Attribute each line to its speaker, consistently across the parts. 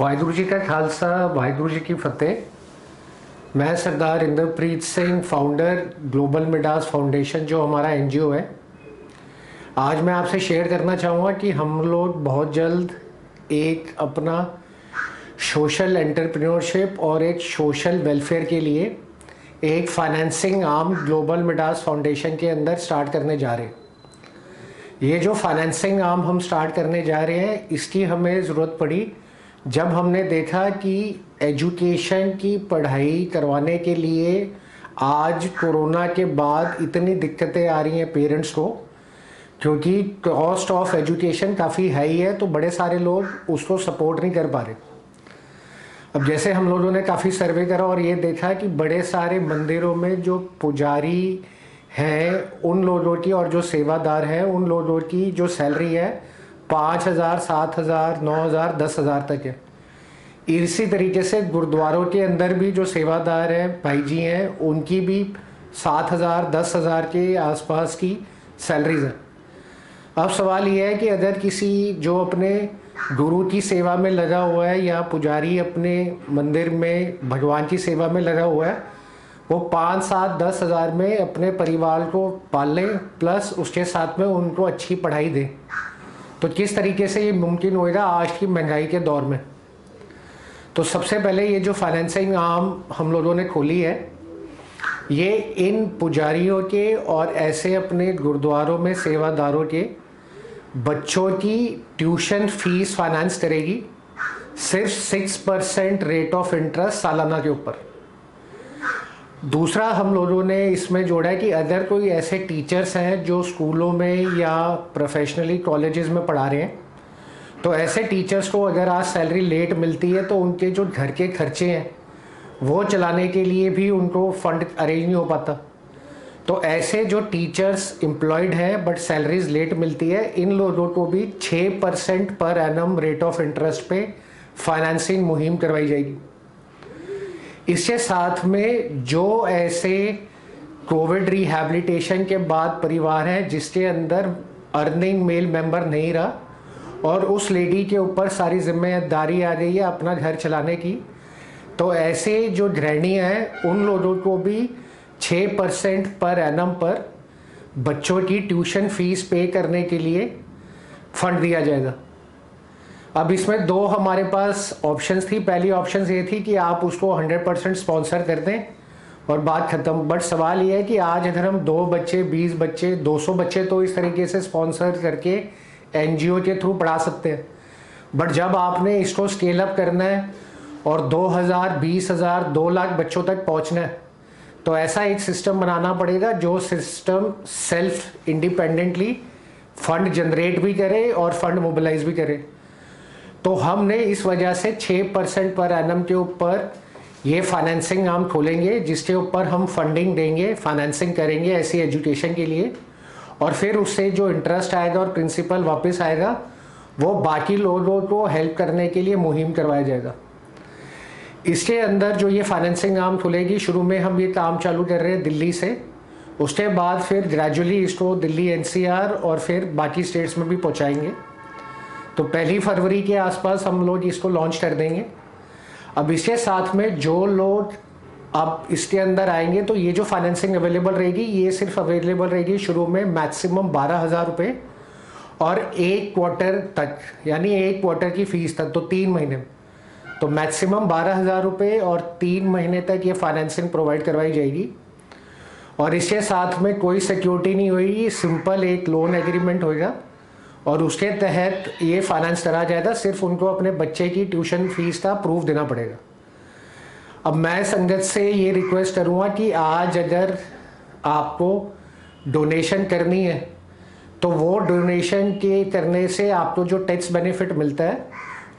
Speaker 1: वाहिगुरु जी का खालसा, वाहिगुरु जी की फतेह। मैं Sardar Inderpreet Singh, founder global Midas foundation जो हमारा एनजीओ है। आज मैं आपसे शेयर करना चाहूँगा कि हम लोग बहुत जल्द एक अपना सोशल एंटरप्रेन्योरशिप और एक सोशल वेलफेयर के लिए एक financing arm global Midas foundation के अंदर स्टार्ट करने जा रहे हैं। ये जो फाइनेंसिंग आर्म हम स्टार्ट करने जा रहे हैं, इसकी हमें ज़रूरत पड़ी जब हमने देखा कि एजुकेशन की पढ़ाई करवाने के लिए आज कोरोना के बाद इतनी दिक्कतें आ रही हैं पेरेंट्स को, क्योंकि कॉस्ट ऑफ एजुकेशन काफ़ी हाई है, तो बड़े सारे लोग उसको सपोर्ट नहीं कर पा रहे। अब जैसे हम लोगों ने काफ़ी सर्वे करा और ये देखा कि बड़े सारे मंदिरों में जो पुजारी हैं उन लोगों की और जो सेवादार हैं उन लोगों की जो सैलरी है 5,000, 7,000, 9,000, 10,000 तक है। इसी तरीके से गुरुद्वारों के अंदर भी जो सेवादार हैं भाई जी हैं उनकी भी 7,000, 10,000 के आसपास की सैलरीज हैं। अब सवाल ये है कि अगर किसी जो अपने गुरु की सेवा में लगा हुआ है या पुजारी अपने मंदिर में भगवान की सेवा में लगा हुआ है, वो 5, 7, 10,000 में अपने परिवार को पाल लें, प्लस उसके साथ में उनको अच्छी पढ़ाई दें, तो किस तरीके से ये मुमकिन होएगा आज की महंगाई के दौर में। तो सबसे पहले ये जो फाइनेंसिंग आर्म हम लोगों ने खोली है, ये इन पुजारियों के और ऐसे अपने गुरुद्वारों में सेवादारों के बच्चों की ट्यूशन फीस फाइनेंस करेगी सिर्फ 6% रेट ऑफ इंटरेस्ट सालाना के ऊपर। दूसरा हम लोगों ने इसमें जोड़ा है कि अगर कोई ऐसे टीचर्स हैं जो स्कूलों में या प्रोफेशनली कॉलेजेस में पढ़ा रहे हैं, तो ऐसे टीचर्स को अगर आज सैलरी लेट मिलती है तो उनके जो घर के खर्चे हैं वो चलाने के लिए भी उनको फंड अरेंज नहीं हो पाता। तो ऐसे जो टीचर्स एम्प्लॉयड हैं बट सैलरीज लेट मिलती है, इन लोगों को भी 6% per annum rate of interest पे फाइनेंसिंग मुहिम करवाई जाएगी। इसके साथ में जो ऐसे कोविड रिहैबिलिटेशन के बाद परिवार है जिसके अंदर अर्निंग मेल मेंबर नहीं रहा और उस लेडी के ऊपर सारी जिम्मेदारी आ गई है अपना घर चलाने की, तो ऐसे जो गृहिणियाँ हैं उन लोगों को भी 6% पर एनम पर बच्चों की ट्यूशन फीस पे करने के लिए फंड दिया जाएगा। अब इसमें दो हमारे पास ऑप्शंस थी। पहली ऑप्शन ये थी कि आप उसको 100% स्पॉन्सर कर दें और बात ख़त्म। बट सवाल ये है कि आज अगर हम 2 बच्चे, 20 बच्चे, 200 बच्चे तो इस तरीके से स्पॉन्सर करके एनजीओ के थ्रू पढ़ा सकते हैं, बट जब आपने इसको स्केल अप करना है और 2,000, 20,000, 2 लाख बच्चों तक पहुंचना है, तो ऐसा एक सिस्टम बनाना पड़ेगा जो system self independently fund generate भी करे और फंड मोबिलाइज भी करे। तो हमने इस वजह से 6% पर एनम के ऊपर ये फाइनेंसिंग आर्म खोलेंगे जिसके ऊपर हम फंडिंग देंगे, फाइनेंसिंग करेंगे ऐसी एजुकेशन के लिए, और फिर उससे जो इंटरेस्ट आएगा और प्रिंसिपल वापस आएगा वो बाकी लोगों को हेल्प करने के लिए मुहिम करवाया जाएगा। इसके अंदर जो ये फाइनेंसिंग आर्म खुलेगी, शुरू में हम ये काम चालू कर रहे हैं दिल्ली से, उसके बाद फिर ग्रेजुअली इसको दिल्ली, एनसीआर और फिर बाकी स्टेट्स में भी पहुंचाएंगे। तो 1 फरवरी के आसपास हम लोग इसको लॉन्च कर देंगे। अब इसके साथ में जो लोग अब इसके अंदर आएंगे, तो ये जो फाइनेंसिंग अवेलेबल रहेगी ये सिर्फ अवेलेबल रहेगी शुरू में मैक्सिमम 12,000 रुपये और 1 क्वार्टर तक, यानी 1 क्वार्टर की फीस तक, तो 3 महीने। तो मैक्सिमम 12,000 रुपये और 3 महीने तक ये फाइनेंसिंग प्रोवाइड करवाई जाएगी। और इसके साथ में कोई सिक्योरिटी नहीं होगी, सिंपल एक लोन एग्रीमेंट होगा और उसके तहत ये फाइनेंस करा जाएगा। सिर्फ उनको अपने बच्चे की ट्यूशन फीस का प्रूफ देना पड़ेगा। अब मैं संगत से ये रिक्वेस्ट करूँगा कि आज अगर आपको डोनेशन करनी है तो वो डोनेशन के करने से आपको जो टैक्स बेनिफिट मिलता है,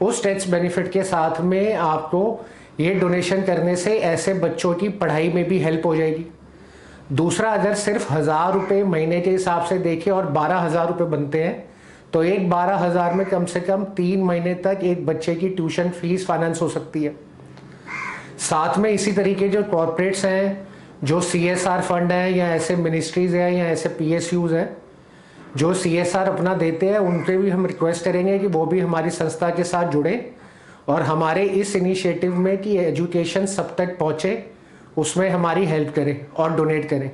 Speaker 1: उस टैक्स बेनिफिट के साथ में आपको ये डोनेशन करने से ऐसे बच्चों की पढ़ाई में भी हेल्प हो जाएगी। दूसरा, अगर सिर्फ 1,000 रुपये महीने के हिसाब से देखें और 12,000 रुपये बनते हैं, तो एक 12,000 में कम से कम 3 महीने तक एक बच्चे की ट्यूशन फीस फाइनेंस हो सकती है। साथ में इसी तरीके जो कॉरपोरेट्स हैं, जो CSR फंड है या ऐसे मिनिस्ट्रीज हैं या ऐसे PSUs हैं जो CSR अपना देते हैं, उनके भी हम रिक्वेस्ट करेंगे कि वो भी हमारी संस्था के साथ जुड़े और हमारे इस इनिशिएटिव में कि एजुकेशन सब तक पहुँचे, उसमें हमारी हेल्प करें और डोनेट करें।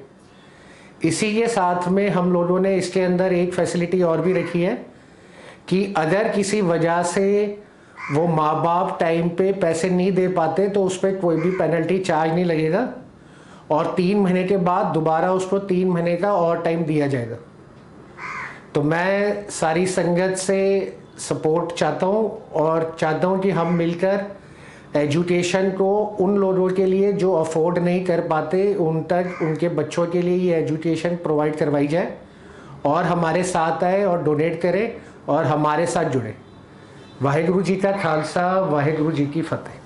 Speaker 1: इसी के साथ में हम लोगों ने इसके अंदर एक फैसिलिटी और भी रखी है कि अगर किसी वजह से वो माँ बाप टाइम पे पैसे नहीं दे पाते तो उस पर कोई भी पेनल्टी चार्ज नहीं लगेगा और 3 महीने के बाद दोबारा उसको 3 महीने का और टाइम दिया जाएगा। तो मैं सारी संगत से सपोर्ट चाहता हूँ और चाहता हूँ कि हम मिलकर एजुकेशन को उन लोगों के लिए जो अफोर्ड नहीं कर पाते उन तक उनके बच्चों के लिए ये एजुकेशन प्रोवाइड करवाई जाए और हमारे साथ आए और डोनेट करें और हमारे साथ जुड़े। वाहिगुरु जी का खालसा, वाहिगुरु जी की फतेह।